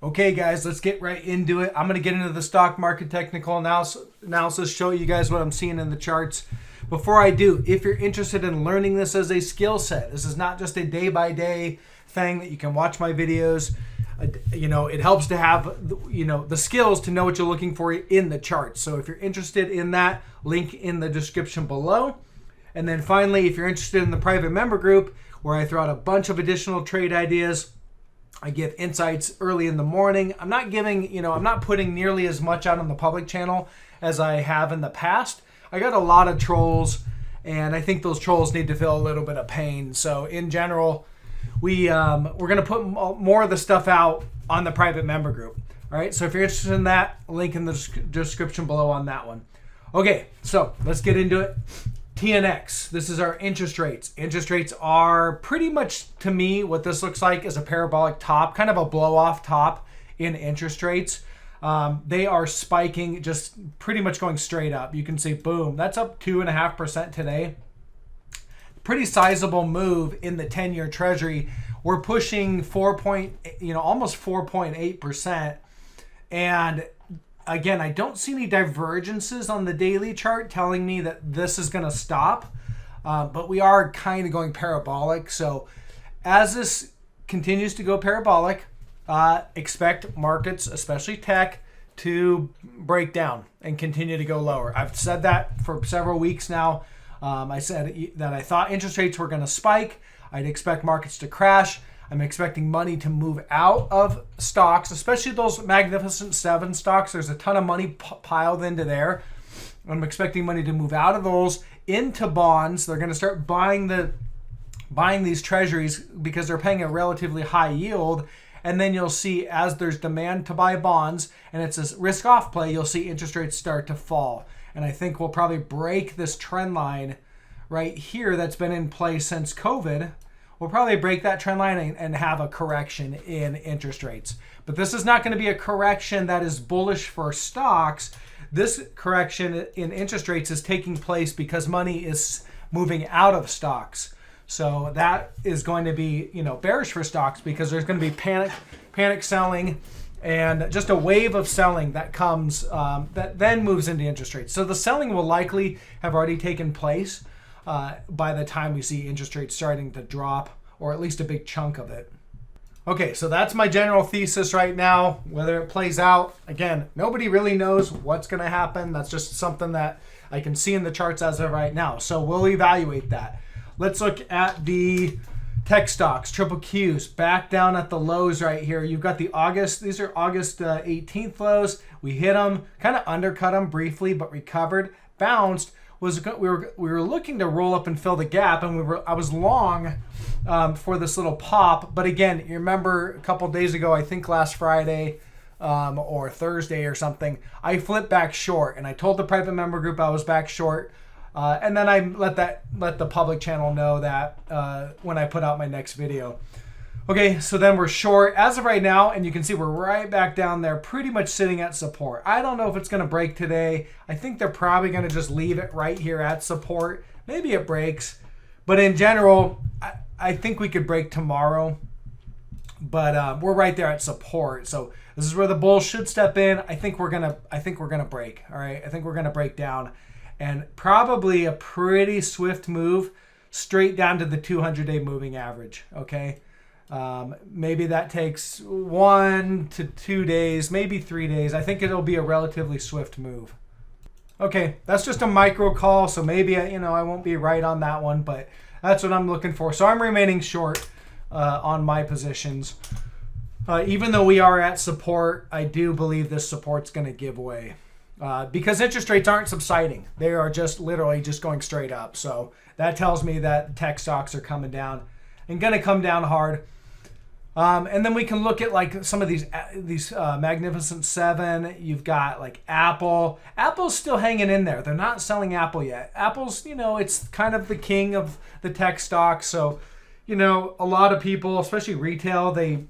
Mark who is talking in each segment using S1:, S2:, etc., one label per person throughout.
S1: Okay guys, let's get right into it. I'm going to get into the stock market technical analysis, show you guys what I'm seeing in the charts. Before I do, if you're interested in learning this as a skill set, this is not just a day-by-day thing that you can watch my videos. It helps to have the skills to know what you're looking for in the charts. So if you're interested in that, link in the description below. And then finally, if you're interested in the private member group, where I throw out a bunch of additional trade ideas, I give insights early in the morning. I'm not putting nearly as much out on the public channel as I have in the past. I got a lot of trolls, and I think those trolls need to feel a little bit of pain. So in general, we're going to put more of the stuff out on the private member group. All right, so if you're interested in that, link in the description below on that one. Okay, so let's get into it. TNX, this is our interest rates. Interest rates are pretty much, to me, what this looks like is a parabolic top, kind of a blow-off top in interest rates. They are spiking, just pretty much going straight up. You can see, boom, that's up 2.5% today. Pretty sizable move in the 10-year Treasury. We're pushing almost 4.8%. And again, I don't see any divergences on the daily chart telling me that this is going to stop, but we are kind of going parabolic. So as this continues to go parabolic, expect markets, especially tech, to break down and continue to go lower. I've said that for several weeks now. I said that I thought interest rates were going to spike. I'd expect markets to crash. I'm expecting money to move out of stocks, especially those Magnificent Seven stocks. There's a ton of money piled into there. I'm expecting money to move out of those into bonds. They're going to start buying these treasuries because they're paying a relatively high yield. And then you'll see, as there's demand to buy bonds and it's a risk-off play, you'll see interest rates start to fall. And I think we'll probably break this trend line right here that's been in place since COVID. We'll probably break that trend line and have a correction in interest rates. But this is not going to be a correction that is bullish for stocks. This correction in interest rates is taking place because money is moving out of stocks. So that is going to be, bearish for stocks because there's going to be panic selling and just a wave of selling that comes that then moves into interest rates. So the selling will likely have already taken place by the time we see interest rates starting to drop, or at least a big chunk of it. Okay, so that's my general thesis right now. Whether it plays out, again, nobody really knows what's going to happen. That's just something that I can see in the charts as of right now. So we'll evaluate that. Let's look at the tech stocks, triple Qs, back down at the lows right here. You've got these are August 18th lows. We hit them, kind of undercut them briefly, but recovered, bounced. We were looking to roll up and fill the gap, and I was long for this little pop. But again, you remember a couple days ago, I think last Friday or Thursday or something, I flipped back short, and I told the private member group I was back short, and then I let the public channel know that when I put out my next video. Okay, so then we're short as of right now, and you can see we're right back down there, pretty much sitting at support. I don't know if it's going to break today. I think they're probably going to just leave it right here at support. Maybe it breaks, but in general, I think we could break tomorrow. But we're right there at support, so this is where the bulls should step in. I think we're gonna break. All right, I think we're gonna break down, and probably a pretty swift move straight down to the 200-day moving average. Okay. Maybe that takes 1 to 2 days, maybe 3 days. I think it'll be a relatively swift move. Okay, that's just a micro call, so maybe I won't be right on that one, but that's what I'm looking for. So I'm remaining short on my positions. Even though we are at support, I do believe this support's going to give way because interest rates aren't subsiding. They are just literally just going straight up. So that tells me that tech stocks are coming down and going to come down hard. And then we can look at like some of these Magnificent Seven. You've got like Apple. Apple's still hanging in there. They're not selling Apple yet. Apple's, it's kind of the king of the tech stocks. So, a lot of people, especially retail, they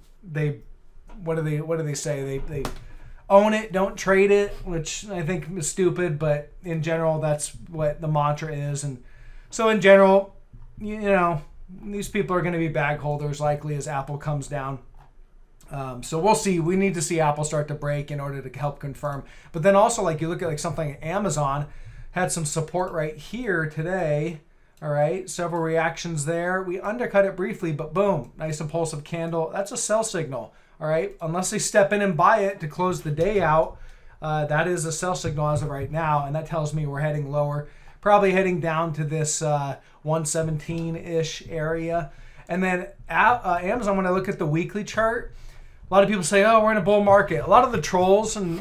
S1: what do they say? They own it, don't trade it, which I think is stupid. But in general, that's what the mantra is. And so in general, these people are going to be bag holders likely as Apple comes down. So we'll see. We need to see Apple start to break in order to help confirm. But then also, like, you look at like something like Amazon had some support right here today. All right, several reactions there. We undercut it briefly, but boom, nice impulsive candle. That's a sell signal. All right, unless they step in and buy it to close the day out, that is a sell signal as of right now, and that tells me we're heading lower, probably heading down to this 117-ish area. And then Amazon, when I look at the weekly chart, a lot of people say, "Oh, we're in a bull market." A lot of the trolls, and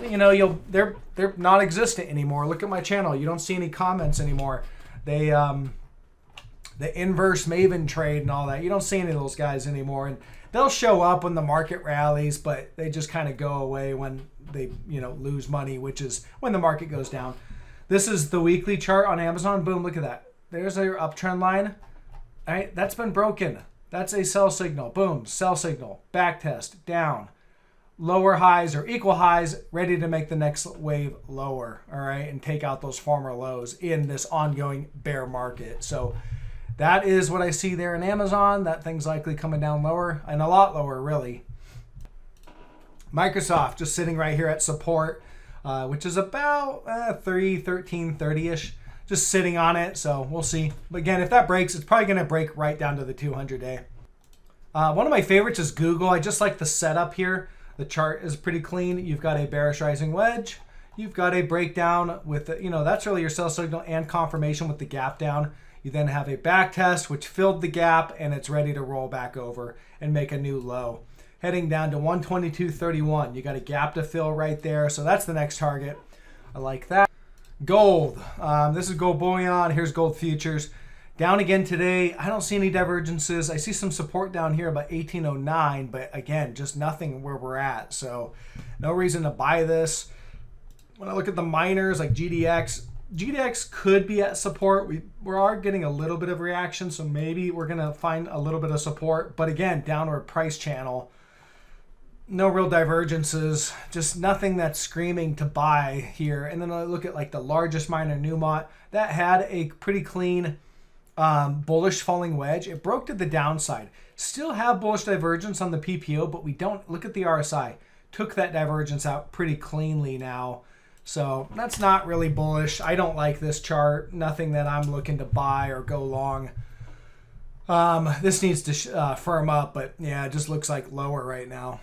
S1: they're non-existent anymore. Look at my channel; you don't see any comments anymore. They the inverse Maven trade and all that. You don't see any of those guys anymore, and they'll show up when the market rallies, but they just kind of go away when they lose money, which is when the market goes down. This is the weekly chart on Amazon. Boom! Look at that. There's your uptrend line. All right, that's been broken. That's a sell signal. Boom, sell signal. Back test, down. Lower highs or equal highs, ready to make the next wave lower, all right, and take out those former lows in this ongoing bear market. So that is what I see there in Amazon. That thing's likely coming down lower, and a lot lower, really. Microsoft just sitting right here at support, which is about 1330-ish. Just sitting on it, so we'll see. But again, if that breaks, it's probably going to break right down to the 200-day. One of my favorites is Google. I just like the setup here. The chart is pretty clean. You've got a bearish rising wedge. You've got a breakdown with, that's really your sell signal and confirmation with the gap down. You then have a back test, which filled the gap, and it's ready to roll back over and make a new low. Heading down to 122.31. You got a gap to fill right there, so that's the next target. I like that. Gold. This is gold bullion. Here's gold futures. Down again today. I don't see any divergences. I see some support down here about 1809, but again, just nothing where we're at. So no reason to buy this. When I look at the miners like GDX could be at support. We are getting a little bit of reaction, so maybe we're going to find a little bit of support. But again, downward price channel. No real divergences, just nothing that's screaming to buy here. And then I look at like the largest miner, Newmont, that had a pretty clean bullish falling wedge. It broke to the downside. Still have bullish divergence on the PPO, but we don't. Look at the RSI. Took that divergence out pretty cleanly now. So that's not really bullish. I don't like this chart. Nothing that I'm looking to buy or go long. This needs to firm up, but yeah, it just looks like lower right now.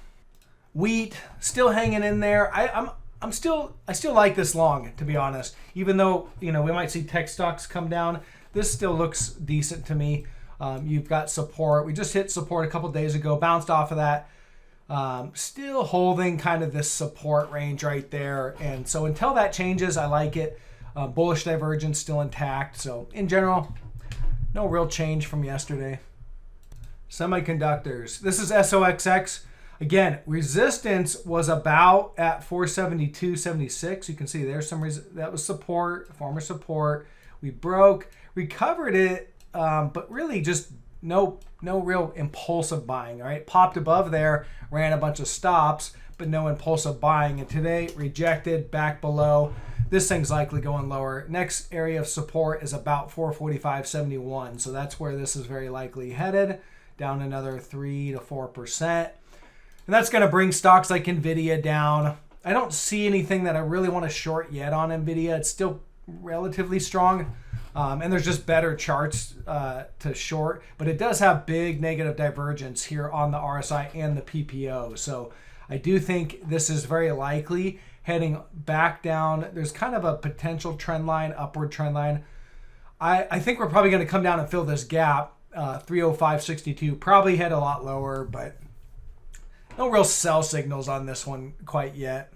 S1: Wheat still hanging in there. I still like this long, to be honest. Even though we might see tech stocks come down, this still looks decent to me. You've got support. We just hit support a couple days ago, bounced off of that. Still holding kind of this support range right there. And so until that changes, I like it. Bullish divergence still intact. So in general, no real change from yesterday. Semiconductors. This is SOXX. Again, resistance was about at 472.76. You can see there's some that was support, former support. We broke, recovered it, but really just no real impulsive buying. All right, popped above there, ran a bunch of stops, but no impulsive buying. And today rejected back below. This thing's likely going lower. Next area of support is about 445.71. So that's where this is very likely headed, down another 3 to 4%. And that's going to bring stocks like NVIDIA down. I don't see anything that I really want to short yet on NVIDIA. It's still relatively strong. And there's just better charts to short. But it does have big negative divergence here on the RSI and the PPO. So I do think this is very likely heading back down. There's kind of a potential trend line, upward trend line. I think we're probably going to come down and fill this gap. 305.62. Probably head a lot lower, but no real sell signals on this one quite yet.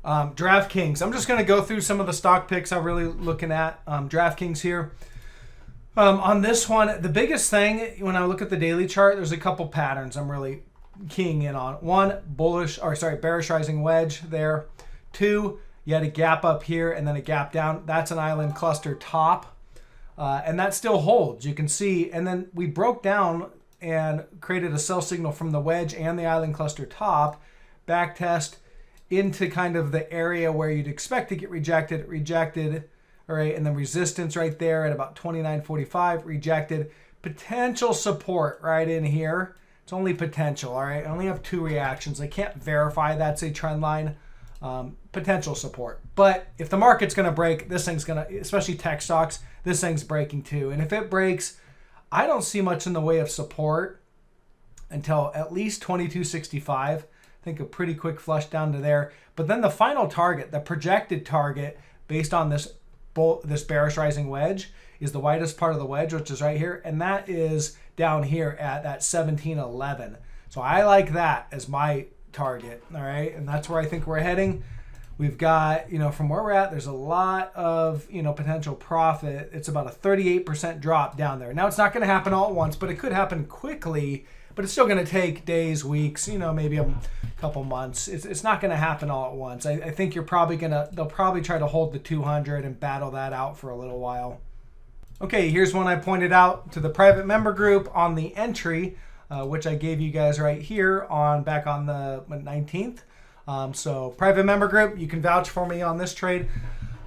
S1: DraftKings. I'm just going to go through some of the stock picks I'm really looking at. DraftKings here. On this one, the biggest thing, when I look at the daily chart, there's a couple patterns I'm really keying in on. One, bearish rising wedge there. Two, you had a gap up here and then a gap down. That's an island cluster top. And that still holds, you can see. And then we broke down and created a sell signal from the wedge and the island cluster top, back test into kind of the area where you'd expect to get rejected, all right, and then resistance right there at about 29.45, rejected, potential support right in here, It's only potential, all right? I only have 2 reactions. I can't verify that's a trend line. Potential support. But if the market's going to break, this thing's going to, especially tech stocks, this thing's breaking too. And if it breaks, I don't see much in the way of support until at least 22.65. I think a pretty quick flush down to there. But then the final target, the projected target based on this bearish rising wedge, is the widest part of the wedge, which is right here. And that is down here at that 17.11. So I like that as my target, all right? And that's where I think we're heading. We've got, from where we're at, there's a lot of, potential profit. It's about a 38% drop down there. Now, it's not going to happen all at once, but it could happen quickly, but it's still going to take days, weeks, maybe a couple months. It's not going to happen all at once. I think they'll probably try to hold the 200 and battle that out for a little while. Okay, here's one I pointed out to the private member group on the entry, which I gave you guys right here back on the 19th. So private member group, you can vouch for me on this trade.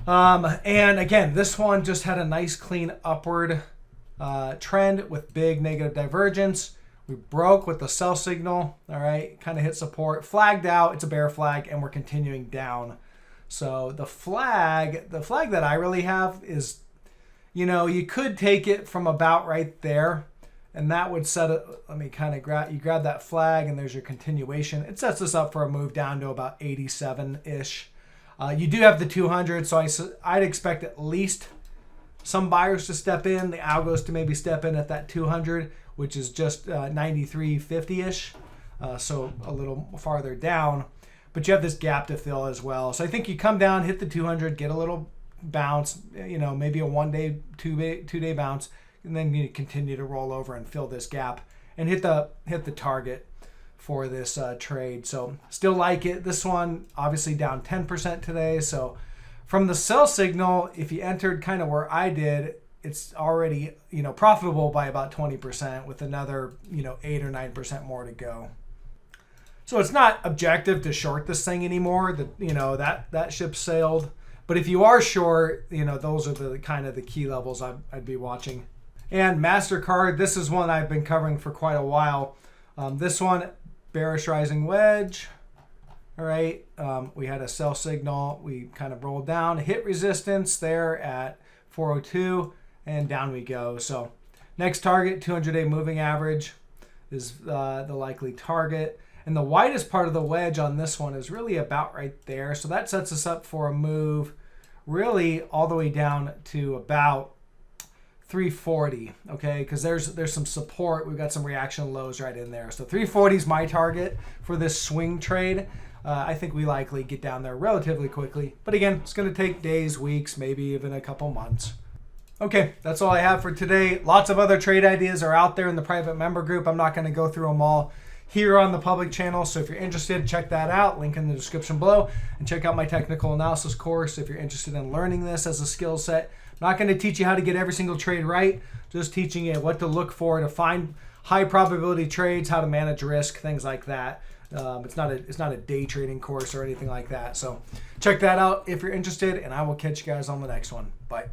S1: And again, this one just had a nice clean upward trend with big negative divergence. We broke with the sell signal, all right, kind of hit support, flagged out, it's a bear flag, and we're continuing down. So the flag that I really have is, you could take it from about right there, and that would set it. Let me kind of grab that flag, and there's your continuation. It sets us up for a move down to about 87-ish. You do have the 200, so I'd expect at least some buyers to step in, the algos to maybe step in at that 200, which is just 93.50-ish, so a little farther down. But you have this gap to fill as well. So I think you come down, hit the 200, get a little bounce, maybe a 1 day, 2 day bounce, and then you continue to roll over and fill this gap and hit the target for this trade. So still like it. This one obviously down 10% today. So from the sell signal, if you entered kind of where I did, it's already profitable by about 20% with another 8 or 9% more to go. So it's not objective to short this thing anymore. That ship sailed. But if you are short, those are the kind of the key levels I'd be watching. And MasterCard, this is one I've been covering for quite a while. This one, bearish rising wedge. All right, we had a sell signal. We kind of rolled down, hit resistance there at 402, and down we go. So next target, 200-day moving average is the likely target. And the widest part of the wedge on this one is really about right there. So that sets us up for a move really all the way down to about 340, okay? Because there's some support. We've got some reaction lows right in there. So 340 is my target for this swing trade. I think we likely get down there relatively quickly. But again, it's going to take days, weeks, maybe even a couple months. Okay, that's all I have for today. Lots of other trade ideas are out there in the private member group. I'm not going to go through them all here on the public channel. So if you're interested, check that out. Link in the description below. And check out my technical analysis course if you're interested in learning this as a skill set. I'm not going to teach you how to get every single trade right. Just teaching you what to look for to find high probability trades, how to manage risk, things like that. It's not a day trading course or anything like that. So check that out if you're interested, and I will catch you guys on the next one. Bye.